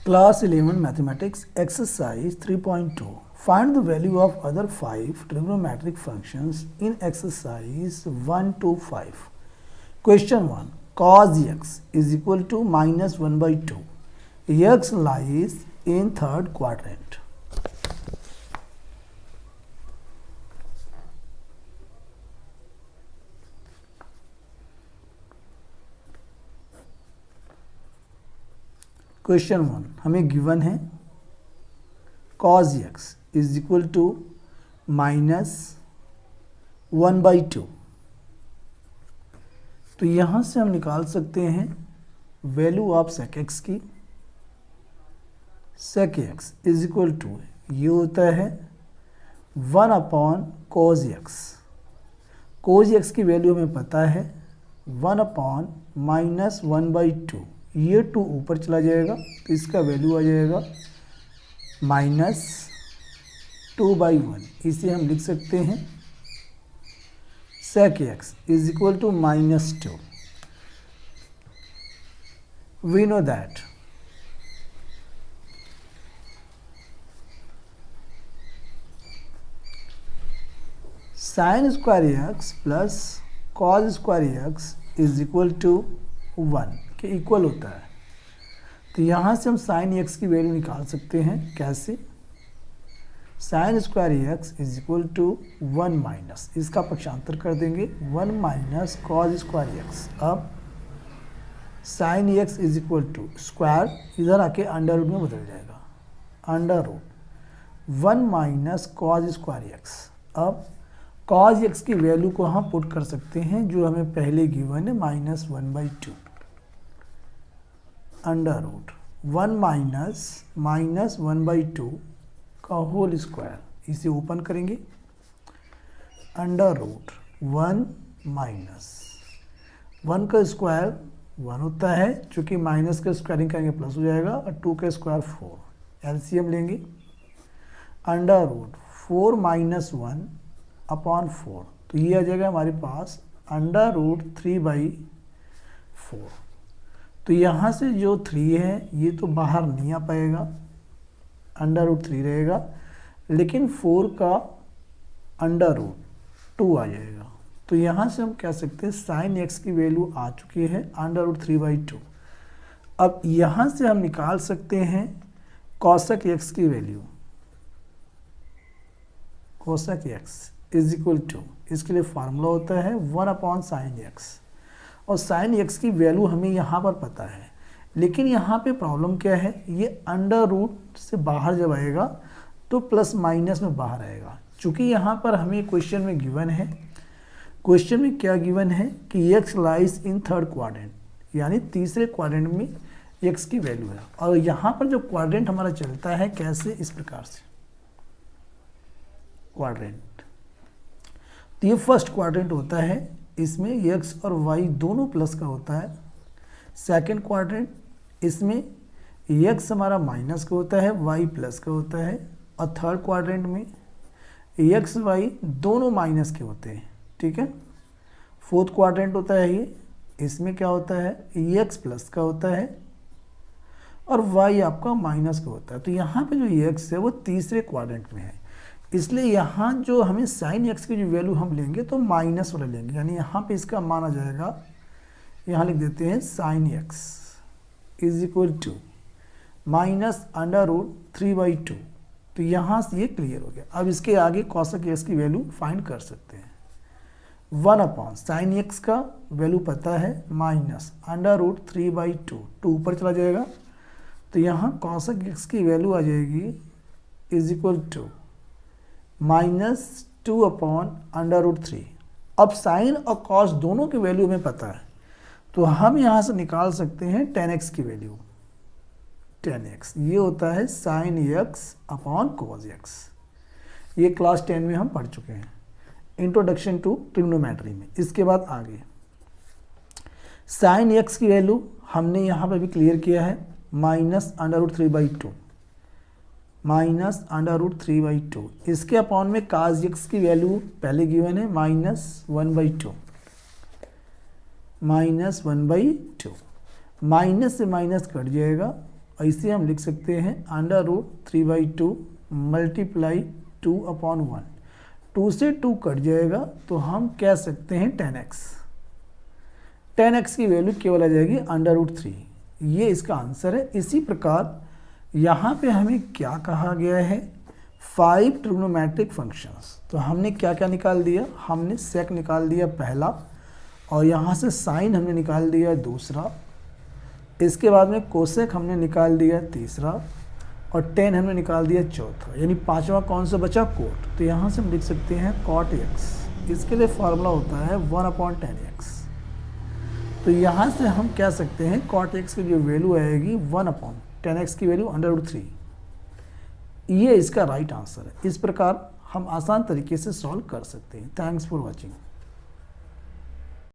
Class 11 Mathematics Exercise 3.2. Find the value of other 5 trigonometric functions in exercise 1 to 5. Question 1. Cos x is equal to minus 1 by 2. X lies in third quadrant. Question 1 हमें given है cos x is equal to minus 1 by 2। तो यहाँ से हम निकाल सकते हैं value of sec x की। sec x is equal to ये होता है 1 upon cos x। cos x की वैल्यू हमें पता है 1 अपॉन माइनस 1 बाई 2। ये 2 ऊपर चला जाएगा तो इसका वैल्यू आ जाएगा माइनस 2 बाई 1। इसे हम लिख सकते हैं sec x is equal to minus 2। We know that sine square x plus cos square x is equal to 1 के इक्वल होता है। तो यहाँ से हम साइन एक्स की वैल्यू निकाल सकते हैं। कैसे? Sine square x is equal to 1 minus, इसका पक्षांतर कर देंगे 1 माइनस कॉस स्क्वायर एक्स। अब sine x is equal to square इधर आके अंडर रूट में बदल जाएगा, under root 1 minus cos square x. अब कॉस एक्स की वैल्यू को हम पुट कर सकते हैं जो हमें पहले गिवन है minus 1 by 2 under root 1 minus 1 by 2 का होल स्क्वायर। इसे ओपन करेंगे, अंडर रूट 1 माइनस 1 का स्क्वायर 1 होता है, चूँकि माइनस का स्क्वायरिंग करेंगे प्लस हो जाएगा, और 2 का स्क्वायर 4। एलसीएम लेंगे, अंडर रूट 4 माइनस 1 अपॉन 4। तो ये आ जाएगा हमारे पास अंडर रूट 3 बाई 4। तो यहाँ से जो 3 है ये तो बाहर नहीं आ पाएगा, अंडर रूट 3 रहेगा, लेकिन 4 का अंडर रूट 2 आ जाएगा। तो यहाँ से हम कह सकते हैं साइन एक्स की वैल्यू आ चुकी है अंडर रूट 3 बाई 2। अब यहाँ से हम निकाल सकते हैं कॉसेक एक्स की value. Cosec x is equal to, इसके लिए फार्मूला होता है 1 अपॉन साइन एक्स, और साइन एक्स की वैल्यू हमें यहाँ पर पता है। लेकिन यहाँ पे प्रॉब्लम क्या है, ये अंडर रूट से बाहर जब आएगा तो प्लस माइनस में बाहर आएगा। चूँकि यहाँ पर हमें क्वेश्चन में गिवन है, क्वेश्चन में क्या गिवन है कि x lies in third quadrant, यानी तीसरे क्वाड्रेंट में एक्स की वैल्यू है। और यहाँ पर जो क्वाड्रेंट हमारा चलता है कैसे, इस प्रकार से क्वाड्रेंट। तो ये फर्स्ट क्वाड्रेंट होता है, इसमें x और y दोनों प्लस का होता है। सेकंड क्वाड्रेंट, इसमें x हमारा माइनस का होता है, y प्लस का होता है। और थर्ड क्वाड्रेंट में x y दोनों माइनस के होते हैं। ठीक है। फोर्थ क्वाड्रेंट होता है ये, इसमें क्या होता है, x प्लस का होता है और y आपका माइनस का होता है। तो यहाँ पे जो x है वो तीसरे क्वाड्रेंट में है, इसलिए यहाँ जो हमें साइन एक्स की जो वैल्यू हम लेंगे तो माइनस वाला लेंगे, यानी यहाँ पे इसका मान आ जाएगा, यहाँ लिख देते हैं sine x is equal to minus under root 3 by 2। तो यहाँ से ये क्लियर हो गया। अब इसके आगे कॉसेक एक्स की वैल्यू फाइंड कर सकते हैं। 1 अपॉन साइन एक्स का वैल्यू पता है माइनस अंडर रूट 3 बाई 2, 2 ऊपर चला जाएगा। तो यहाँ कॉसेक एक्स की वैल्यू आ जाएगी is equal to minus 2 upon under root 3। अब साइन और कॉस दोनों की वैल्यू हमें पता है, तो हम यहाँ से निकाल सकते हैं tan x की वैल्यू। tan x ये होता है sine x upon cos x। ये क्लास 10 में हम पढ़ चुके हैं, इंट्रोडक्शन टू ट्रिग्नोमेट्री में। इसके बाद आगे साइन x की वैल्यू हमने यहाँ पर भी क्लियर किया है, minus under root 3 by 2, minus under root 3 by 2। इसके अपॉन में काज एक्स की वैल्यू पहले गिवन है minus 1 by 2, minus 1 by 2। Minus से माइनस कट जाएगा ऐसे हम लिख सकते हैं √3/2 मल्टीप्लाई 2/1। 2 से 2 कट जाएगा तो हम कह सकते हैं 10x। 10x की वैल्यू केवल आ जाएगी √3। ये इसका आंसर है। इसी प्रकार यहाँ पे हमें क्या कहा गया है, 5 ट्रिग्नोमेट्रिक फंक्शंस। तो हमने क्या क्या निकाल दिया, हमने सेक निकाल दिया पहला, और यहाँ से साइन हमने निकाल दिया दूसरा, इसके बाद में कोसेक हमने निकाल दिया तीसरा, और tan हमने निकाल दिया चौथा। यानी पांचवा कौन सा बचा, कोट। तो यहाँ से हम लिख सकते हैं cot x। इसके लिए फार्मूला होता है 1/10x। तो यहाँ से हम कह सकते हैं cot x की जो वैल्यू आएगी 1/10x की वैल्यू √3। ये इसका राइट आंसर है। इस प्रकार हम आसान तरीके से सॉल्व कर सकते हैं। Thanks for watching.